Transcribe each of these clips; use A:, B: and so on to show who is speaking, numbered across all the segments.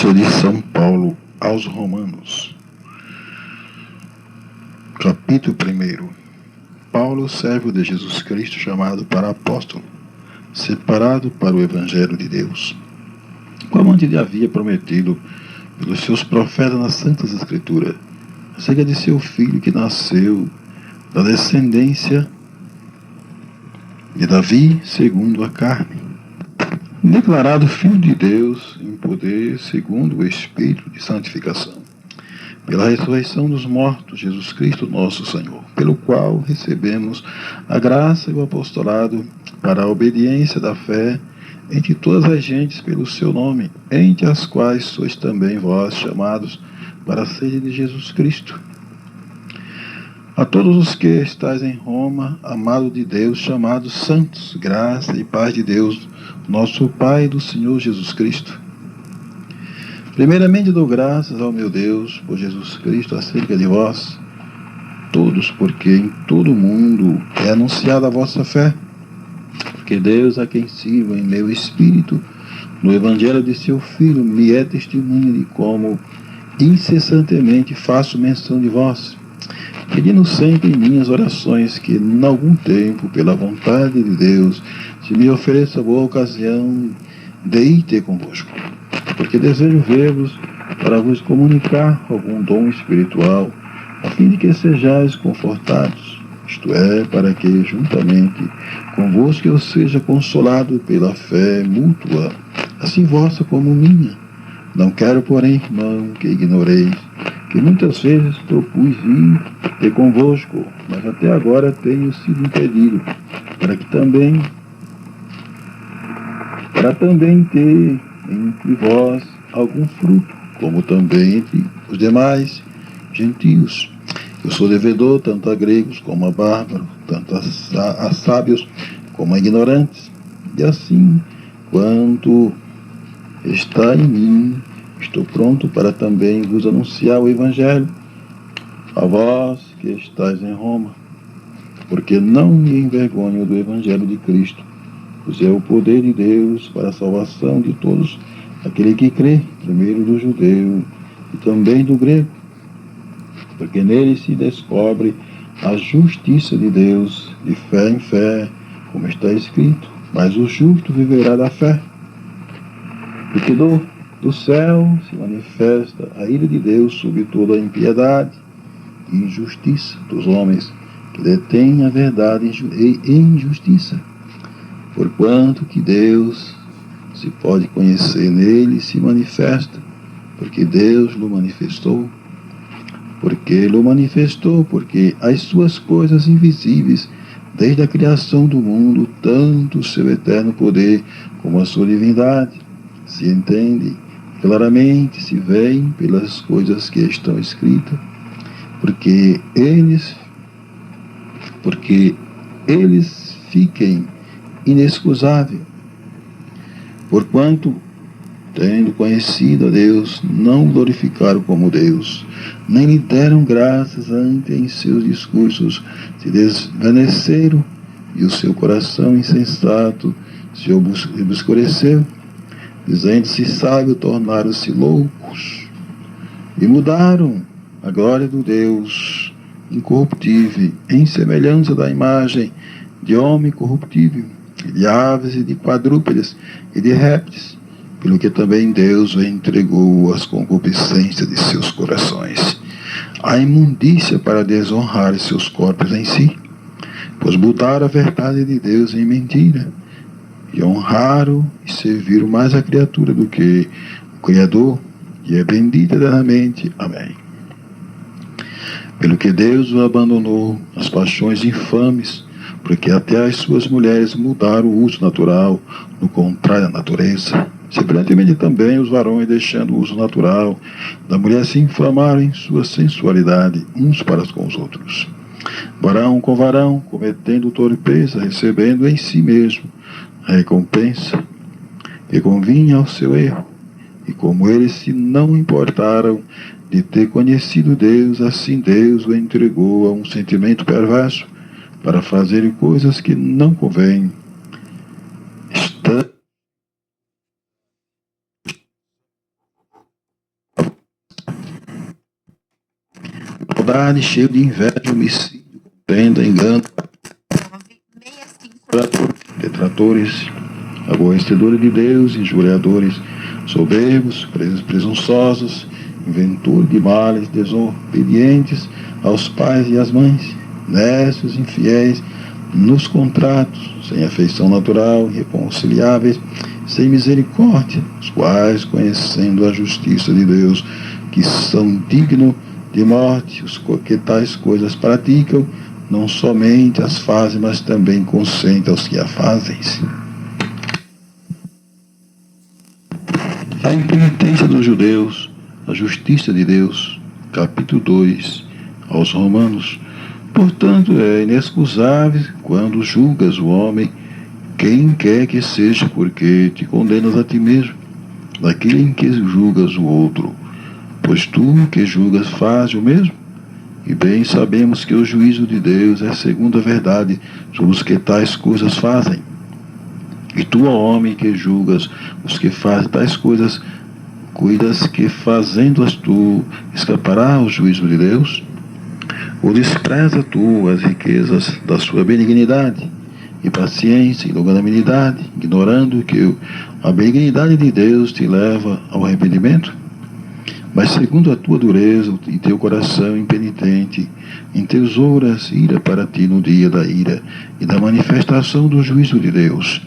A: Epístola de São Paulo aos Romanos, capítulo 1. Paulo, servo de Jesus Cristo, chamado para apóstolo, separado para o Evangelho de Deus, como antes havia prometido pelos seus profetas nas Santas Escrituras, acerca de seu filho que nasceu da descendência de Davi segundo a carne, declarado Filho de Deus em poder segundo o Espírito de santificação, pela ressurreição dos mortos, Jesus Cristo nosso Senhor, pelo qual recebemos a graça e o apostolado para a obediência da fé entre todas as gentes pelo seu nome, entre as quais sois também vós chamados para a sede de Jesus Cristo. A todos os que estáis em Roma, amados de Deus, chamados santos, graça e paz de Deus, nosso Pai e do Senhor Jesus Cristo. Primeiramente dou graças ao meu Deus por Jesus Cristo acerca de vós, todos, porque em todo o mundo é anunciada a vossa fé, porque Deus, a quem sirvo em meu espírito, no Evangelho de seu Filho, me é testemunha de como incessantemente faço menção de vós, pedindo sempre em minhas orações que, em algum tempo, pela vontade de Deus, se me ofereça boa ocasião de ir ter convosco, porque desejo ver-vos para vos comunicar algum dom espiritual, a fim de que sejais confortados, isto é, para que, juntamente convosco, eu seja consolado pela fé mútua, assim vossa como minha. Não quero, porém, irmão, que ignoreis que muitas vezes propus ir ter convosco, mas até agora tenho sido impedido, para também ter entre vós algum fruto, como também entre os demais gentios. Eu sou devedor tanto a gregos como a bárbaros, tanto a sábios como a ignorantes, e assim, quanto está em mim, estou pronto para também vos anunciar o Evangelho, a vós que estáis em Roma, porque não me envergonho do Evangelho de Cristo, pois é o poder de Deus para a salvação de todos aquele que crê, primeiro do judeu e também do grego, porque nele se descobre a justiça de Deus, de fé em fé, como está escrito, mas o justo viverá da fé. Porque do céu se manifesta a ira de Deus sobre toda a impiedade e injustiça dos homens que detêm a verdade e injustiça. Porquanto que Deus se pode conhecer nele se manifesta, porque Deus lo manifestou, porque as suas coisas invisíveis, desde a criação do mundo, tanto o seu eterno poder como a sua divindade, se entende claramente, se veem pelas coisas que estão escritas, porque eles fiquem inexcusáveis, porquanto, tendo conhecido a Deus, não glorificaram como Deus, nem lhe deram graças ante em seus discursos, se desvaneceram, e o seu coração insensato se obscureceu, dizendo-se sábio, tornaram-se loucos, e mudaram a glória do Deus incorruptível em semelhança da imagem de homem corruptível, e de aves e de quadrúpedes e de répteis, pelo que também Deus o entregou às concupiscências de seus corações, à imundícia para desonrar seus corpos em si, pois mudaram a verdade de Deus em mentira, e honraram e serviram mais a criatura do que o Criador, e é bendito eternamente. Amém. Pelo que Deus o abandonou nas paixões infames, porque até as suas mulheres mudaram o uso natural, no contrário à natureza. Semelhantemente também os varões, deixando o uso natural da mulher, se inflamaram em sua sensualidade, uns para com os outros. Varão com varão, cometendo torpeza, recebendo em si mesmo a recompensa que convinha ao seu erro. E como eles se não importaram de ter conhecido Deus, assim Deus o entregou a um sentimento perverso para fazerem coisas que não convêm, maldade, cheio de inveja, homicídio, contenda, engano, detratores, aborrecedores de Deus, injuriadores, soberbos, presunçosos, inventores de males, desobedientes aos pais e às mães, necios, infiéis, nos contratos, sem afeição natural, irreconciliáveis, sem misericórdia, os quais, conhecendo a justiça de Deus, que são dignos de morte, os que tais coisas praticam, não somente as fazem, mas também consentem aos que a fazem. A impenitência dos judeus, a justiça de Deus, capítulo 2, aos Romanos. Portanto, é inexcusável quando julgas o homem, quem quer que seja, porque te condenas a ti mesmo, daquele em que julgas o outro. Pois tu que julgas faz o mesmo. E bem sabemos que o juízo de Deus é segundo a verdade sobre os que tais coisas fazem. E tu, ó homem, que julgas os que fazem tais coisas, cuidas que fazendo-as tu escapará ao juízo de Deus? Ou despreza tu as riquezas da sua benignidade, e paciência e longanimidade, ignorando que a benignidade de Deus te leva ao arrependimento? Mas segundo a tua dureza e teu coração impenitente, entesouras ira para ti no dia da ira e da manifestação do juízo de Deus,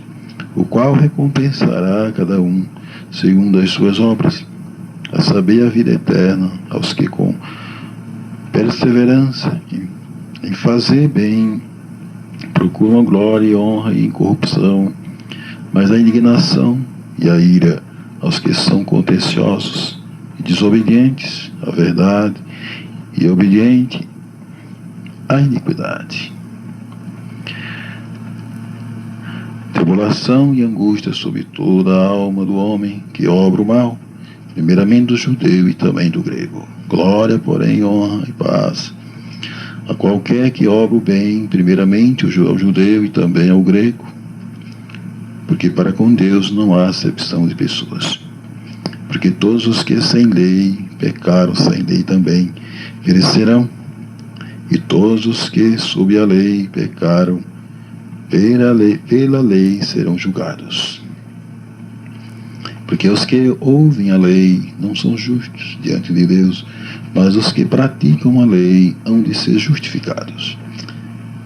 A: o qual recompensará a cada um segundo as suas obras, a saber, a vida eterna aos que com perseverança em fazer bem procuram glória e honra e incorrupção, mas a indignação e a ira aos que são contenciosos e desobedientes à verdade e obedientes à iniquidade. Tribulação e angústia sobre toda a alma do homem que obra o mal, primeiramente do judeu e também do grego. Glória, porém, honra e paz a qualquer que obra o bem, primeiramente ao judeu e também ao grego, porque para com Deus não há acepção de pessoas. Porque todos os que sem lei pecaram sem lei também perecerão, e todos os que sob a lei pecaram pela lei serão julgados. Porque os que ouvem a lei não são justos diante de Deus, mas os que praticam a lei hão de ser justificados.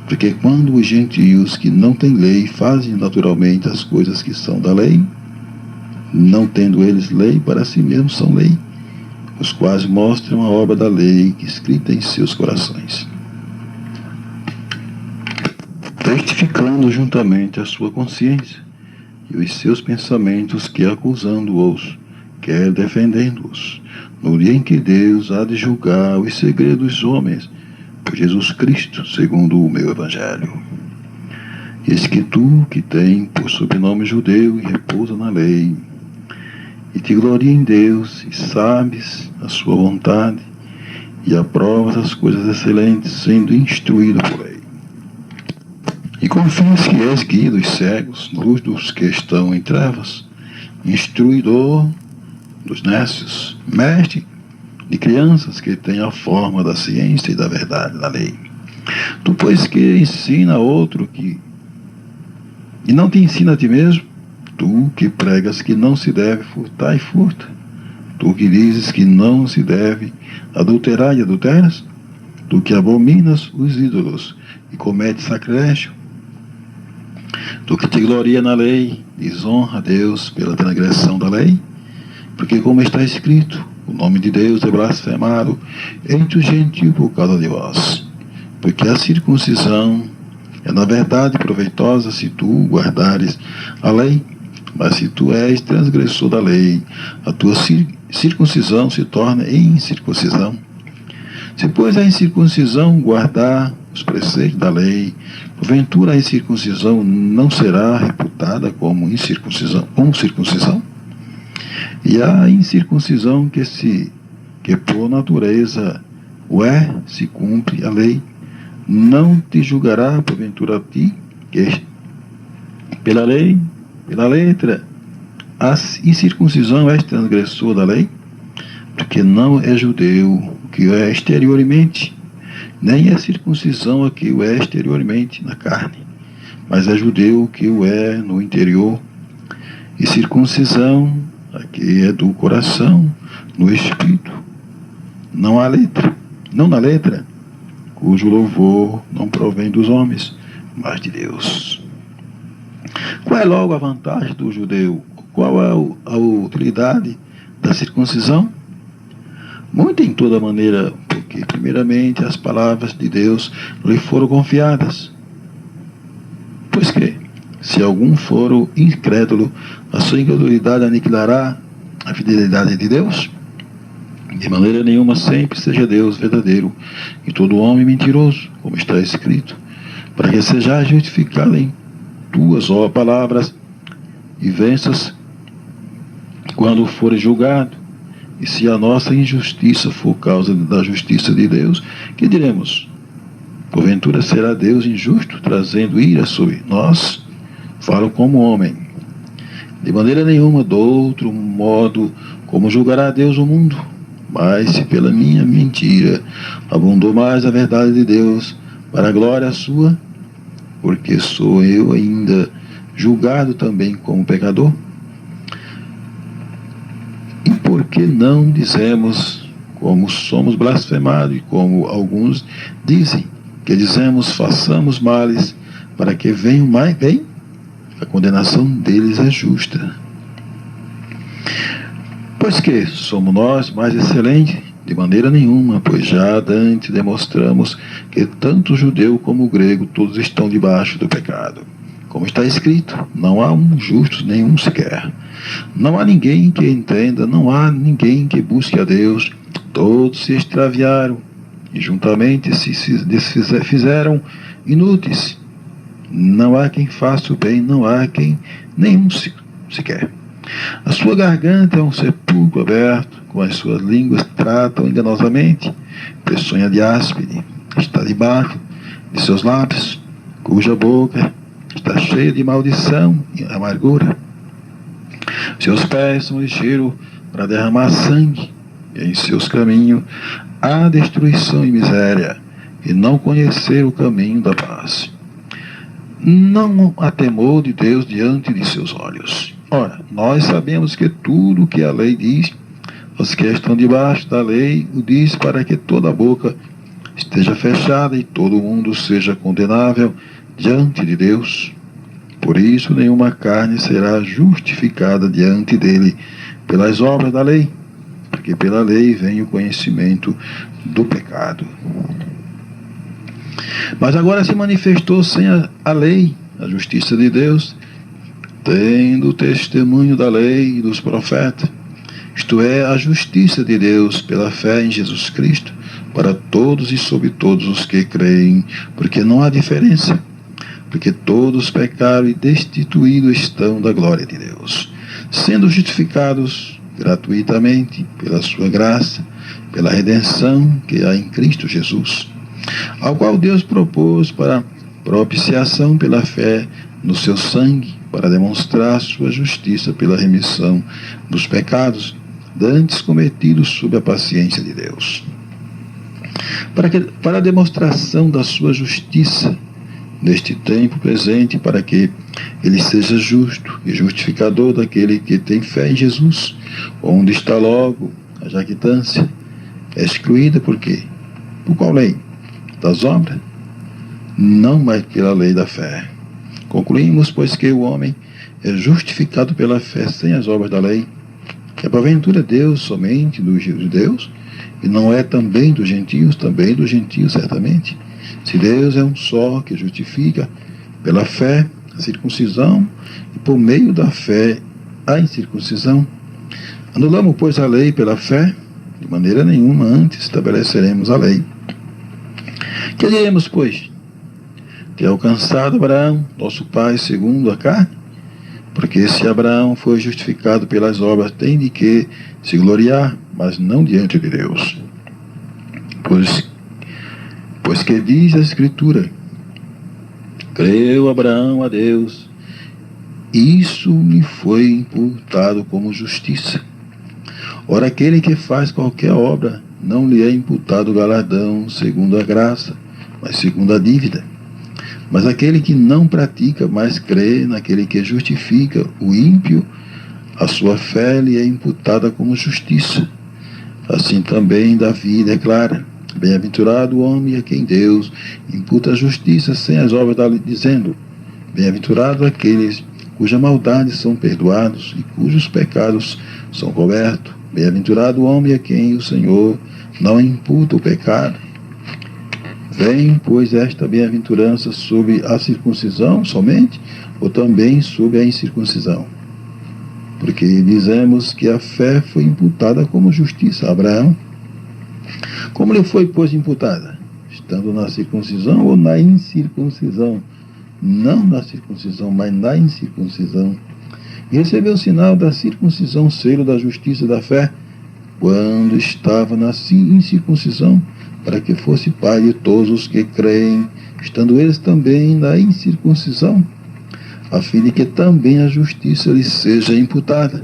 A: Porque quando os gentios que não têm lei fazem naturalmente as coisas que são da lei, não tendo eles lei, para si mesmos são lei, os quais mostram a obra da lei escrita em seus corações, testificando juntamente a sua consciência e os seus pensamentos, que acusando-os, quer defendendo-os, no dia em que Deus há de julgar os segredos dos homens, por Jesus Cristo, segundo o meu Evangelho. Eis que tu, que tem por sobrenome judeu e repousa na lei, e te gloria em Deus, e sabes a sua vontade, e aprovas as coisas excelentes, sendo instruído por lei. E confias que és guia dos cegos, luz dos que estão em trevas, instruidor dos nécios, mestre de crianças que têm a forma da ciência e da verdade da lei. Tu, pois, que ensina a outro e não te ensina a ti mesmo, tu que pregas que não se deve furtar e furta, tu que dizes que não se deve adulterar e adulteras, tu que abominas os ídolos e cometes sacrilégio, tu que te gloria na lei, desonra a Deus pela transgressão da lei, porque como está escrito, o nome de Deus é blasfemado entre os gentios por causa de vós. Porque a circuncisão é na verdade proveitosa se tu guardares a lei, mas se tu és transgressor da lei, a tua circuncisão se torna incircuncisão. Se, pois, a incircuncisão guardar os preceitos da lei, porventura a incircuncisão não será reputada como circuncisão? E a incircuncisão que por natureza se cumpre a lei, não te julgará porventura a ti, que pela lei, pela letra, a incircuncisão és transgressor da lei, porque não é judeu o que é exteriormente, nem é circuncisão a que o é exteriormente na carne, mas é judeu que o é no interior, e circuncisão a que é do coração, no espírito, não na letra, cujo louvor não provém dos homens, mas de Deus. Qual é logo a vantagem do judeu? Qual é a utilidade da circuncisão? Muito em toda maneira, porque primeiramente as palavras de Deus lhe foram confiadas. Pois que, se algum for incrédulo, a sua incredulidade aniquilará a fidelidade de Deus? De maneira nenhuma sempre seja Deus verdadeiro e todo homem mentiroso, como está escrito, para que sejais justificado em tuas palavras e venças quando fores julgado. E se a nossa injustiça for causa da justiça de Deus, que diremos? Porventura será Deus injusto, trazendo ira sobre nós? Falo como homem. De maneira nenhuma, do outro modo, como julgará Deus o mundo? Mas se pela minha mentira abundou mais a verdade de Deus, para a glória sua, porque sou eu ainda julgado também como pecador? E por que não dizemos, como somos blasfemados, e como alguns dizem, que dizemos, façamos males, para que venham mais bem? A condenação deles é justa. Pois que somos nós mais excelentes? De maneira nenhuma, pois já antes demonstramos que tanto o judeu como o grego todos estão debaixo do pecado. Como está escrito, não há um justo, nenhum sequer. Não há ninguém que entenda, não há ninguém que busque a Deus. Todos se extraviaram e juntamente se desfizeram inúteis. Não há quem faça o bem, não há quem nenhum sequer. A sua garganta é um sepulcro aberto, com as suas línguas tratam enganosamente. Peçonha de áspide está debaixo de seus lábios, cuja boca está cheia de maldição e amargura. Seus pés são ligeiros para derramar sangue, e em seus caminhos há destruição e miséria, e não conhecer o caminho da paz. Não há temor de Deus diante de seus olhos. Ora, nós sabemos que tudo o que a lei diz, os que estão debaixo da lei o diz para que toda a boca esteja fechada e todo mundo seja condenável diante de Deus. Por isso, nenhuma carne será justificada diante dele pelas obras da lei, porque pela lei vem o conhecimento do pecado. Mas agora se manifestou sem a lei, a justiça de Deus, tendo o testemunho da lei e dos profetas, isto é, a justiça de Deus pela fé em Jesus Cristo, para todos e sobre todos os que creem, porque não há diferença, porque todos pecaram e destituídos estão da glória de Deus, sendo justificados gratuitamente pela sua graça, pela redenção que há em Cristo Jesus, ao qual Deus propôs para propiciação pela fé no seu sangue, para demonstrar sua justiça pela remissão dos pecados dantes cometidos sob a paciência de Deus. Para a demonstração da sua justiça neste tempo presente, para que ele seja justo e justificador daquele que tem fé em Jesus, onde está logo a jactância, é excluída por quê? Por qual lei? Das obras? Não mais pela lei da fé. Concluímos, pois, que o homem é justificado pela fé sem as obras da lei. É porventura Deus somente dos judeus, e não é também dos gentios, também dos gentios certamente. Se Deus é um só que justifica pela fé a circuncisão, e por meio da fé a incircuncisão, anulamos, pois, a lei pela fé? De maneira nenhuma, antes estabeleceremos a lei. Que diremos, pois? Ter alcançado Abraão, nosso pai, segundo a carne? Porque se Abraão foi justificado pelas obras, tem de que se gloriar, mas não diante de Deus. Pois que diz a Escritura, creu Abraão a Deus, e isso me foi imputado como justiça. Ora, aquele que faz qualquer obra não lhe é imputado o galardão segundo a graça, mas segundo a dívida. Mas aquele que não pratica, mas crê naquele que justifica o ímpio, a sua fé lhe é imputada como justiça. Assim também Davi declara: bem-aventurado o homem a quem Deus imputa a justiça sem as obras da lei, dizendo: bem-aventurado aqueles cujas maldades são perdoados e cujos pecados são cobertos. Bem-aventurado o homem a quem o Senhor não imputa o pecado. Vem, pois, esta bem-aventurança sobre a circuncisão somente, ou também sobre a incircuncisão? Porque dizemos que a fé foi imputada como justiça a Abraão. Como lhe foi, pois, imputada? Estando na circuncisão ou na incircuncisão? Não na circuncisão, mas na incircuncisão. E recebeu o sinal da circuncisão, selo da justiça da fé, quando estava na incircuncisão, para que fosse pai de todos os que creem, estando eles também na incircuncisão, a fim de que também a justiça lhe seja imputada,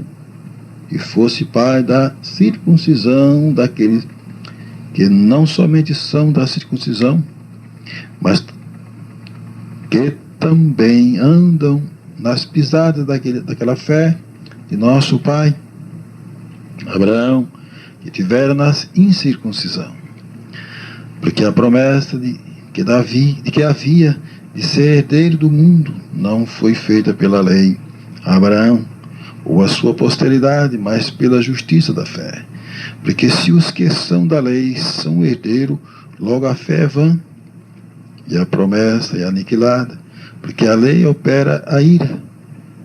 A: e fosse pai da circuncisão daqueles que não somente são da circuncisão, mas que também andam nas pisadas daquela fé de nosso pai Abraão, que tivera na incircuncisão. Porque a promessa de que havia de ser herdeiro do mundo não foi feita pela lei a Abraão ou a sua posteridade, mas pela justiça da fé. Porque se os que são da lei são herdeiros, logo a fé é vã e a promessa é aniquilada. Porque a lei opera a ira.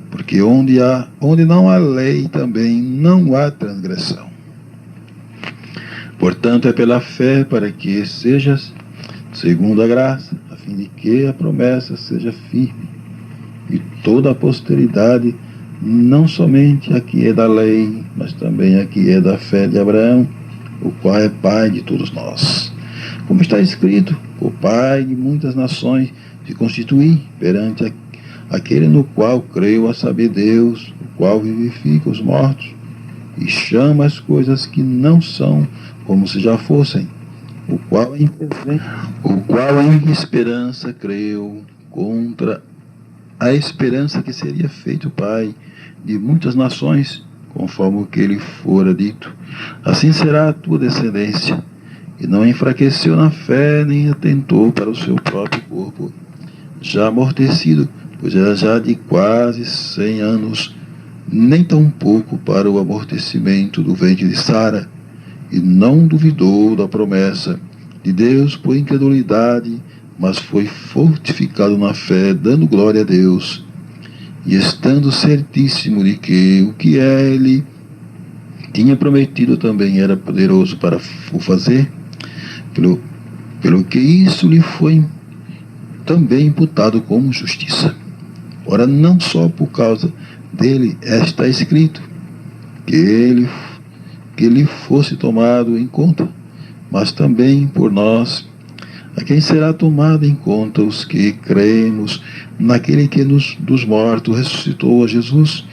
A: Porque onde não há lei também não há transgressão. Portanto, é pela fé para que sejas segundo a graça, a fim de que a promessa seja firme, e toda a posteridade, não somente a que é da lei, mas também a que é da fé de Abraão, o qual é pai de todos nós. Como está escrito: o pai de muitas nações se constituí perante aquele no qual creio, a saber, Deus, o qual vivifica os mortos e chama as coisas que não são como se já fossem, o qual em esperança creu, contra a esperança que seria feito pai de muitas nações, conforme o que lhe fora dito: assim será a tua descendência. E não enfraqueceu na fé, nem atentou para o seu próprio corpo, já amortecido, pois era já de quase 100 anos, nem tampouco para o amortecimento do ventre de Sara, e não duvidou da promessa de Deus por incredulidade, mas foi fortificado na fé, dando glória a Deus, e estando certíssimo de que o que ele tinha prometido também era poderoso para o fazer, pelo que isso lhe foi também imputado como justiça. Ora, não só por causa dele está escrito que ele fosse tomado em conta, mas também por nós, a quem será tomado em conta os que cremos naquele que dos mortos ressuscitou a Jesus,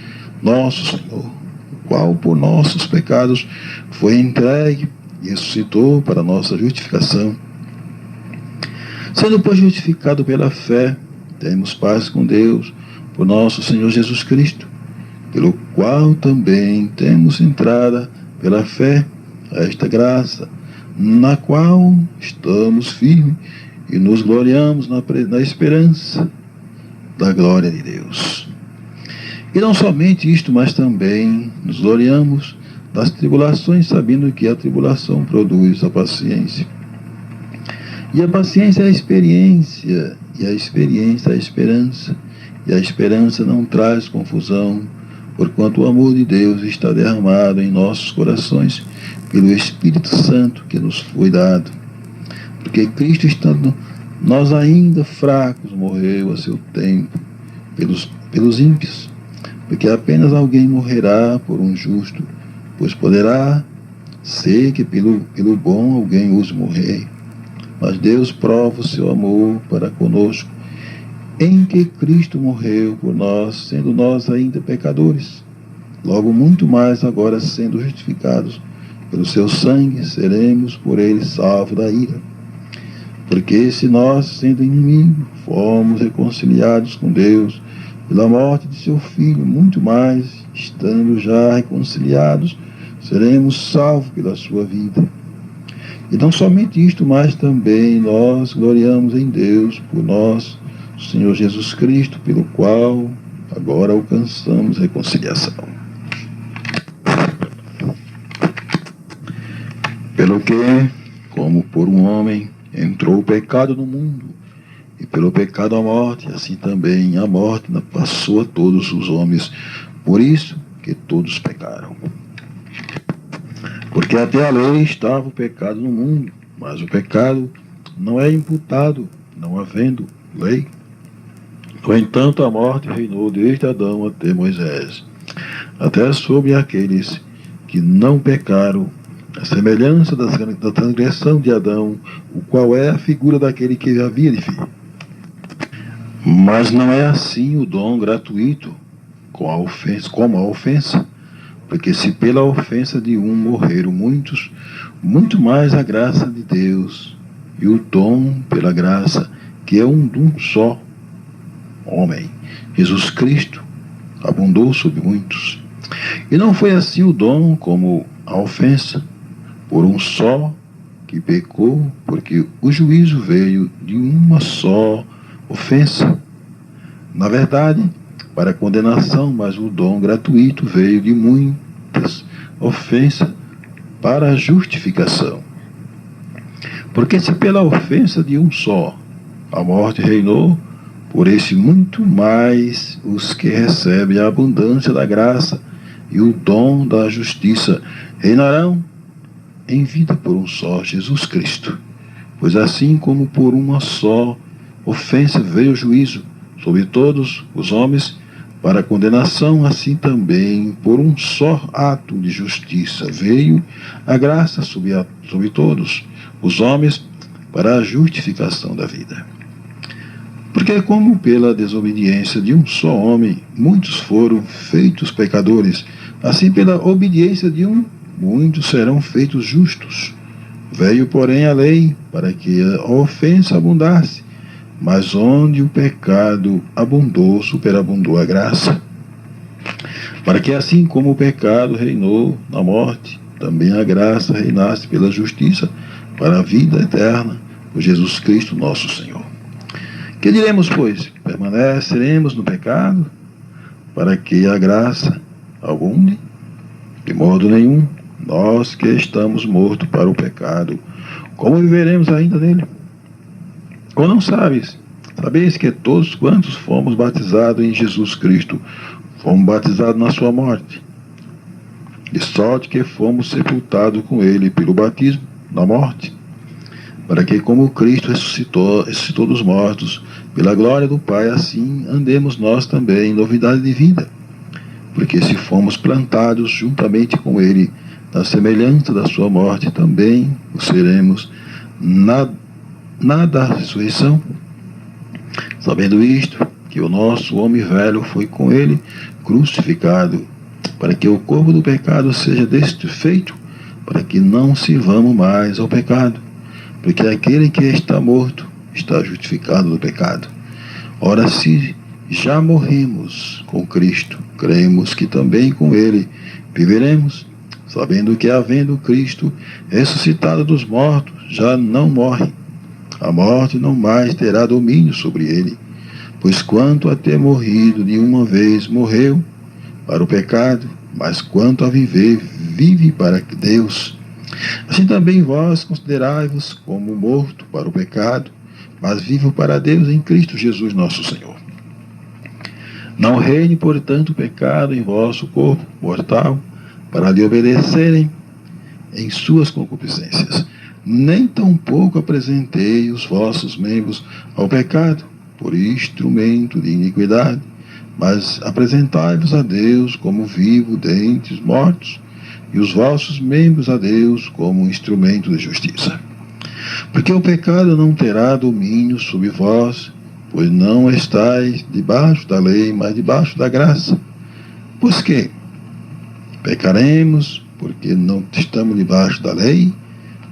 A: nosso Senhor, o qual por nossos pecados foi entregue e ressuscitou para nossa justificação. Sendo, pois, justificado pela fé, temos paz com Deus por nosso Senhor Jesus Cristo, pelo qual também temos entrada pela fé a esta graça, na qual estamos firmes e nos gloriamos na esperança da glória de Deus. E não somente isto, mas também nos gloriamos das tribulações, sabendo que a tribulação produz a paciência. E a paciência é a experiência, e a experiência é a esperança, e a esperança não traz confusão, porquanto o amor de Deus está derramado em nossos corações pelo Espírito Santo que nos foi dado. Porque Cristo, estando nós ainda fracos, morreu a seu tempo pelos ímpios, porque apenas alguém morrerá por um justo, pois poderá ser que pelo bom alguém use morrer. Mas Deus prova o seu amor para conosco, em que Cristo morreu por nós, sendo nós ainda pecadores. Logo, muito mais agora, sendo justificados, pelo seu sangue seremos por ele salvos da ira. Porque se nós, sendo inimigos, fomos reconciliados com Deus pela morte de seu Filho, muito mais, estando já reconciliados, seremos salvos pela sua vida. E não somente isto, mas também nós gloriamos em Deus por nosso Senhor Jesus Cristo, pelo qual agora alcançamos reconciliação. Pelo que, como por um homem entrou o pecado no mundo, e pelo pecado a morte, assim também a morte passou a todos os homens, por isso que todos pecaram. Porque até a lei estava o pecado no mundo, mas o pecado não é imputado, não havendo lei. No entanto, a morte reinou desde Adão até Moisés, até sobre aqueles que não pecaram, a semelhança da transgressão de Adão, o qual é a figura daquele que havia de vir. Mas não é assim o dom gratuito, como a ofensa. Porque se pela ofensa de um morreram muitos, muito mais a graça de Deus e o dom pela graça, que é um dom só, homem, Jesus Cristo, abundou sobre muitos. E não foi assim o dom como a ofensa, por um só que pecou, porque o juízo veio de uma só ofensa. Na verdade, para condenação, mas o dom gratuito veio de muitas ofensas para a justificação. Porque se pela ofensa de um só a morte reinou, por esse muito mais os que recebem a abundância da graça e o dom da justiça reinarão em vida por um só, Jesus Cristo. Pois assim como por uma só ofensa veio o juízo sobre todos os homens, para a condenação, assim também, por um só ato de justiça, veio a graça sobre todos os homens, para a justificação da vida. Porque como pela desobediência de um só homem, muitos foram feitos pecadores, assim pela obediência de um, muitos serão feitos justos. Veio, porém, a lei, para que a ofensa abundasse, mas onde o pecado abundou, superabundou a graça. Para que assim como o pecado reinou na morte, também a graça reinasse pela justiça para a vida eterna, por Jesus Cristo nosso Senhor. Que diremos, pois? Permaneceremos no pecado, para que a graça abunde? De modo nenhum. Nós que estamos mortos para o pecado, como viveremos ainda nele? Ou não sabeis que todos quantos fomos batizados em Jesus Cristo, fomos batizados na sua morte? De sorte que fomos sepultados com ele pelo batismo na morte, para que como Cristo ressuscitou dos mortos, pela glória do Pai, assim andemos nós também em novidade de vida. Porque se fomos plantados juntamente com ele na semelhança da sua morte, também o seremos na da ressurreição. Sabendo isto, que o nosso homem velho foi com ele crucificado, para que o corpo do pecado seja desfeito, para que não sirvamos mais ao pecado, porque aquele que está morto está justificado do pecado. Ora, se já morremos com Cristo, cremos que também com ele viveremos, sabendo que, havendo Cristo ressuscitado dos mortos, já não morre. A morte não mais terá domínio sobre ele, pois quanto a ter morrido de uma vez morreu para o pecado, mas quanto a viver, vive para Deus. Assim também vós considerai-vos como morto para o pecado, mas vivo para Deus em Cristo Jesus nosso Senhor. Não reine, portanto, o pecado em vosso corpo mortal, para lhe obedecerem em suas concupiscências. Nem tampouco apresentei os vossos membros ao pecado, por instrumento de iniquidade, mas apresentai-vos a Deus como vivo dentre os mortos, e os vossos membros a Deus como instrumento de justiça. Porque o pecado não terá domínio sobre vós, pois não estáis debaixo da lei, mas debaixo da graça. Pois que pecaremos, porque não estamos debaixo da lei,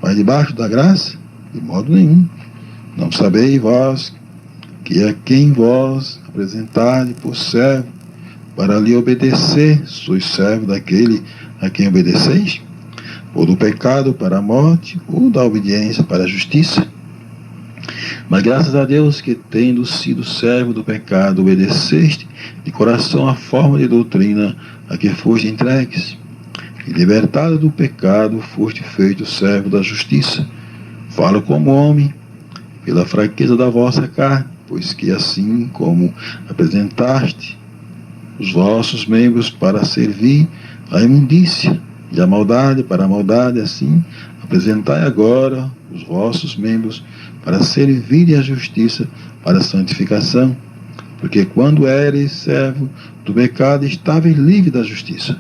A: mas debaixo da graça? De modo nenhum. Não sabeis vós que a quem vós apresentardes por servo para lhe obedecer, sois servo daquele a quem obedeceis? Ou do pecado para a morte, ou da obediência para a justiça? Mas graças a Deus que, tendo sido servo do pecado, obedeceste de coração a forma de doutrina a que foste entregues, e libertado do pecado, foste feito servo da justiça. Falo como homem, pela fraqueza da vossa carne, pois que assim como apresentaste os vossos membros para servir à imundícia e à maldade para a maldade, assim apresentai agora os vossos membros para servir à justiça, para a santificação, porque quando eres servo do pecado, estavas livre da justiça.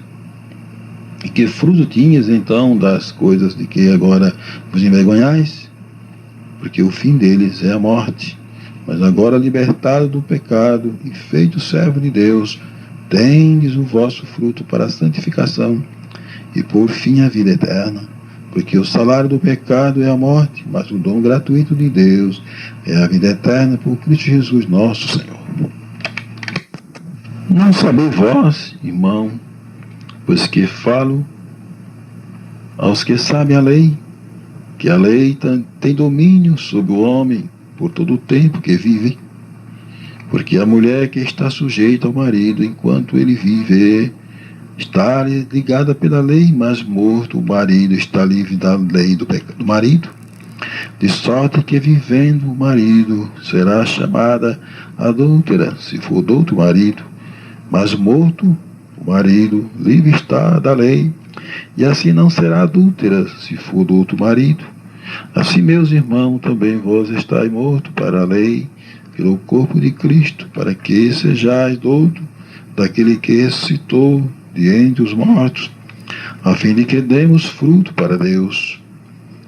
A: E que fruto tinhas então das coisas de que agora vos envergonhais? Porque o fim deles é a morte. Mas agora, libertado do pecado e feito servo de Deus, tendes o vosso fruto para a santificação e por fim a vida eterna. Porque o salário do pecado é a morte, mas o dom gratuito de Deus é a vida eterna por Cristo Jesus nosso Senhor. Não sabeis vós, irmão, pois que falo aos que sabem a lei, que a lei tem domínio sobre o homem por todo o tempo que vive, porque a mulher que está sujeita ao marido enquanto ele vive está ligada pela lei, mas morto o marido está livre da lei do marido, de sorte que vivendo o marido será chamada adúltera, se for do outro marido, mas morto o marido livre está da lei, e assim não será adúltera, se for do outro marido. Assim, meus irmãos, também vós estáis mortos para a lei, pelo corpo de Cristo, para que sejais douto daquele que ressuscitou de entre os mortos, a fim de que demos fruto para Deus.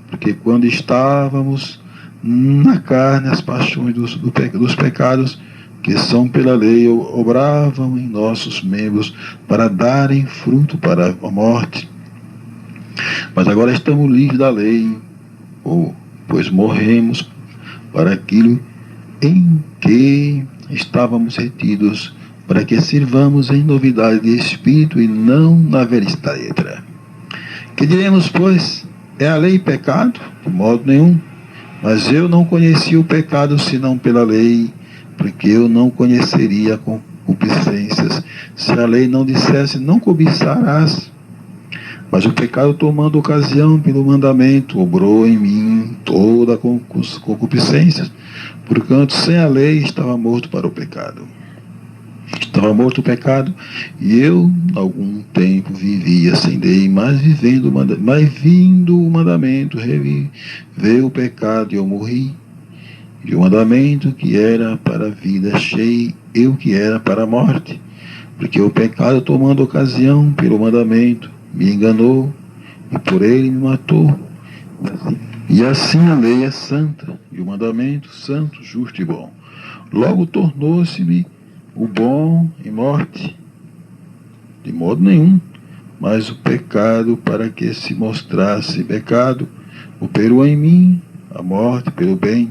A: Porque quando estávamos na carne, as paixões dos pecados, que são pela lei, obravam em nossos membros para darem fruto para a morte. Mas agora estamos livres da lei, pois morremos para aquilo em que estávamos retidos, para que sirvamos em novidade de espírito e não na velhice da letra. Que diremos, pois? É a lei pecado? De modo nenhum. Mas eu não conheci o pecado senão pela lei, porque eu não conheceria concupiscências se a lei não dissesse: não cobiçarás. Mas o pecado, tomando ocasião pelo mandamento, obrou em mim toda a concupiscência, porquanto sem a lei estava morto para o pecado. Estava morto o pecado, e eu algum tempo vivia sem lei, mas vindo o mandamento, veio o pecado e eu morri. E o mandamento que era para a vida, achei eu que era para a morte, porque o pecado, tomando ocasião pelo mandamento, me enganou, e por ele me matou. E assim a lei é santa, e o mandamento santo, justo e bom. Logo tornou-se-me o bom em morte? De modo nenhum. Mas o pecado, para que se mostrasse pecado, operou em mim a morte pelo bem,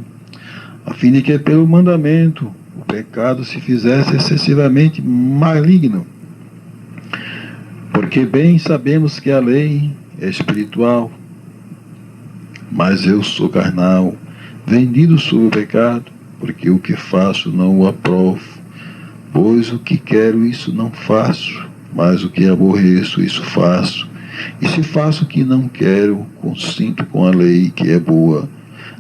A: a fim de que pelo mandamento o pecado se fizesse excessivamente maligno. Porque bem sabemos que a lei é espiritual, mas eu sou carnal, vendido sob o pecado, porque o que faço não o aprovo. Pois o que quero, isso não faço, mas o que aborreço, isso faço. E se faço o que não quero, consinto com a lei que é boa.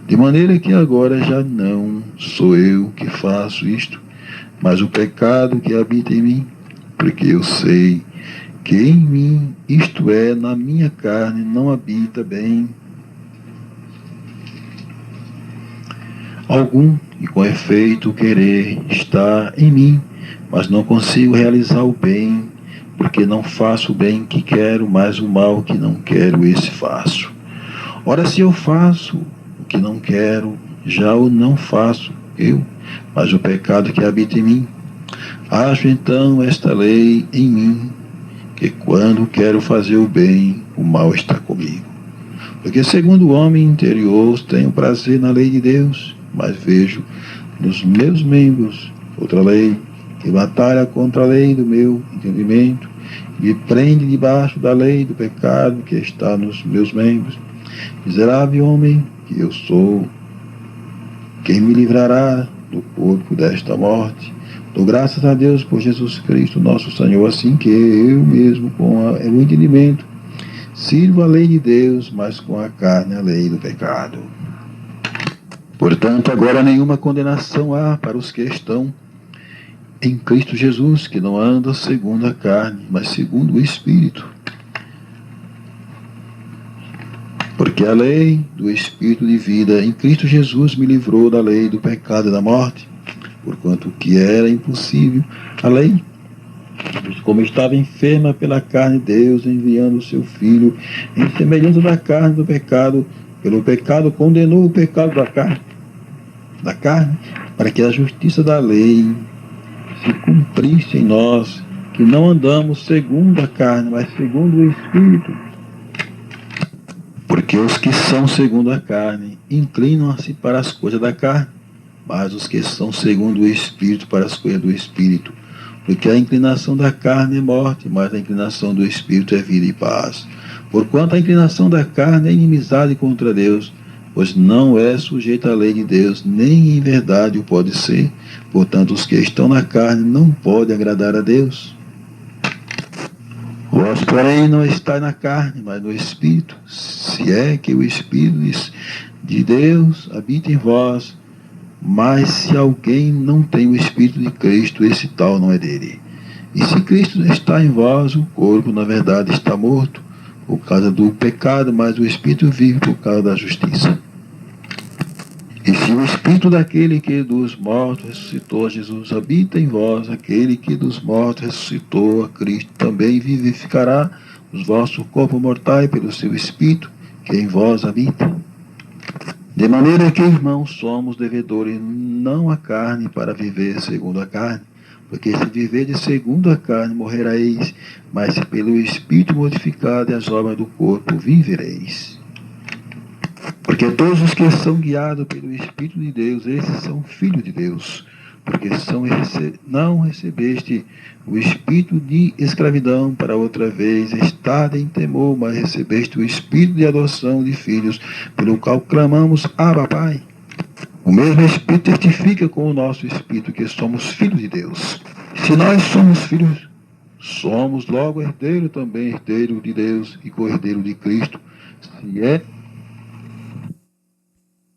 A: De maneira que agora já não sou eu que faço isto, mas o pecado que habita em mim, porque eu sei que em mim, isto é, na minha carne, não habita bem algum, e com efeito o querer está em mim, mas não consigo realizar o bem, porque não faço o bem que quero, mas o mal que não quero, esse faço. Ora, se eu faço o que não quero, já o não faço eu, mas o pecado que habita em mim. Acho então esta lei em mim, que quando quero fazer o bem, o mal está comigo. Porque segundo o homem interior tenho prazer na lei de Deus, mas vejo nos meus membros outra lei, que batalha contra a lei do meu entendimento, e me prende debaixo da lei do pecado que está nos meus membros. Miserável homem que eu sou, quem me livrará do corpo desta morte? Dou graças a Deus por Jesus Cristo, nosso Senhor, assim que eu mesmo, com o entendimento, sirvo a lei de Deus, mas com a carne a lei do pecado. Portanto, agora nenhuma condenação há para os que estão em Cristo Jesus, que não andam segundo a carne, mas segundo o Espírito. Porque a lei do Espírito de vida em Cristo Jesus me livrou da lei do pecado e da morte, porquanto o que era impossível, a lei, como estava enferma pela carne, Deus, enviando o seu Filho, em semelhança da carne do pecado, pelo pecado condenou o pecado da carne, para que a justiça da lei se cumprisse em nós, que não andamos segundo a carne, mas segundo o Espírito. Porque os que são segundo a carne inclinam-se para as coisas da carne, mas os que são segundo o Espírito para as coisas do Espírito. Porque a inclinação da carne é morte, mas a inclinação do Espírito é vida e paz. Porquanto a inclinação da carne é inimizade contra Deus, pois não é sujeita à lei de Deus, nem em verdade o pode ser. Portanto, os que estão na carne não podem agradar a Deus. Vós, porém, não estáis na carne, mas no Espírito, se é que o Espírito de Deus habita em vós. Mas se alguém não tem o Espírito de Cristo, esse tal não é dele. E se Cristo está em vós, o corpo, na verdade, está morto por causa do pecado, mas o Espírito vive por causa da justiça. E se o Espírito daquele que dos mortos ressuscitou a Jesus habita em vós, aquele que dos mortos ressuscitou a Cristo também vivificará os vossos corpos mortais pelo seu Espírito, que em vós habita. De maneira que, irmãos, somos devedores não à carne para viver segundo a carne, porque se viverdes segundo a carne, morrereis, mas se pelo Espírito mortificado e as obras do corpo vivereis. Porque todos os que são guiados pelo Espírito de Deus, esses são filhos de Deus. Porque não recebeste o espírito de escravidão para outra vez estar em temor, mas recebeste o espírito de adoção de filhos, pelo qual clamamos, Abba, Pai. O mesmo Espírito testifica com o nosso Espírito que somos filhos de Deus. Se nós somos filhos, somos logo herdeiro também, herdeiro de Deus e co-herdeiro de Cristo, se é